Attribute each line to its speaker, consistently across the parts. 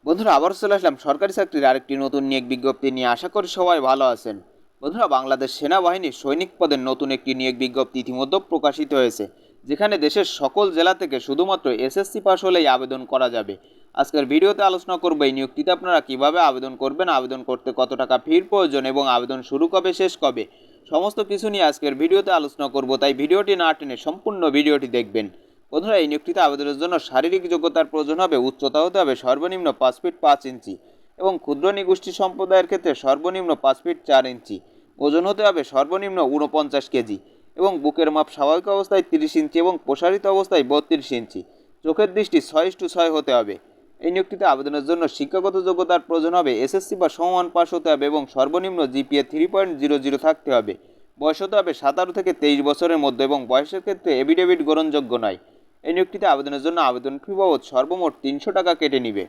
Speaker 1: বন্ধুরা আবারও চলে আসলাম সরকারি চাকরির আরেকটি নতুন নিয়োগ বিজ্ঞপ্তি নিয়ে। আশা করি সবাই ভালো আছেন। বন্ধুরা, বাংলাদেশ সেনাবাহিনীর সৈনিক পদের নতুন একটি নিয়োগ বিজ্ঞপ্তি ইতিমধ্যে প্রকাশিত হয়েছে, যেখানে দেশের সকল জেলা থেকে শুধুমাত্র এসএসসি পাস হলেই আবেদন করা যাবে। আজকের ভিডিওতে আলোচনা করব এই নিয়োগটিতে আপনারা কিভাবে আবেদন করবেন, আবেদন করতে কত টাকা ফির প্রয়োজন এবং আবেদন শুরু কবে শেষ কবে, সমস্ত কিছু নিয়ে আজকের ভিডিওতে আলোচনা করব। তাই ভিডিওটি না টেনে সম্পূর্ণ ভিডিওটি দেখবেন। বন্ধুরা, এই নিয়োগটিতে আবেদনের জন্য শারীরিক যোগ্যতার প্রয়োজন হবে। উচ্চতা হতে হবে সর্বনিম্ন 5 ফিট 5 ইঞ্চি এবং ক্ষুদ্র নিগোষ্ঠী সম্প্রদায়ের ক্ষেত্রে সর্বনিম্ন 5 ফিট 4 ইঞ্চি। ওজন হতে হবে সর্বনিম্ন 49 কেজি এবং বুকের মাপ স্বাভাবিক অবস্থায় 30 ইঞ্চি এবং প্রসারিত অবস্থায় 32 ইঞ্চি। চোখের দৃষ্টি 6:6 হতে হবে। এই নিয়োগটিতে আবেদনের জন্য শিক্ষাগত যোগ্যতার প্রয়োজন হবে। এসএসসি বা সমমান পাস হতে হবে এবং সর্বনিম্ন জিপিএ 3.00 থাকতে হবে। বয়স হতে হবে 17 থেকে 23 বছরের মধ্যে এবং বয়সের ক্ষেত্রে এফিডেভিট গ্রহণযোগ্য নয়। এই নিয়োগটিতে আবেদনের জন্য আবেদন ফি বাবদ সর্বমোট 300 টাকা কেটে নিবে।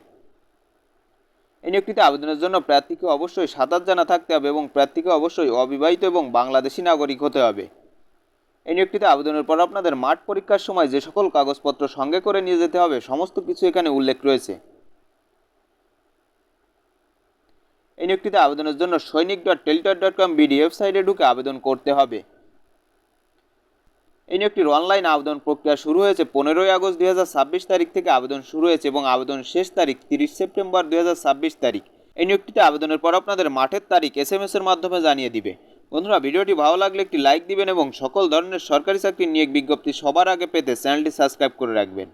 Speaker 1: এই নিয়োগটিতে আবেদনের জন্য প্রার্থীকে অবশ্যই সাঁতার জানা থাকতে হবে এবং প্রার্থীকে অবশ্যই অবিবাহিত এবং বাংলাদেশি নাগরিক হতে হবে। এই নিয়োগটিতে আবেদনের পর আপনাদের মাঠ পরীক্ষার সময় যে সকল কাগজপত্র সঙ্গে করে নিয়ে যেতে হবে সমস্ত কিছু এখানে উল্লেখ রয়েছে। এই নিয়োগটিতে আবেদনের জন্য সৈনিক.টেলিটক.com বিডি ওয়েবসাইটে ঢুকে আবেদন করতে হবে। এই নিয়োগটির অনলাইন আবেদন প্রক্রিয়া শুরু হয়েছে 15 আগস্ট 2026 তারিখ থেকে আবেদন শুরু হয়েছে এবং আবেদন শেষ তারিখ 30 সেপ্টেম্বর 2026 তারিখ। এই নিয়োগটিতে আবেদনের পর আপনাদের মাঠের তারিখ এসএমএস এর মাধ্যমে জানিয়ে দিবে। বন্ধুরা, ভিডিওটি ভালো লাগলে একটি লাইক দিবেন এবং সকল ধরনের সরকারি চাকরির নিয়োগ বিজ্ঞপ্তি সবার আগে পেতে চ্যানেলটি সাবস্ক্রাইব করে রাখবেন।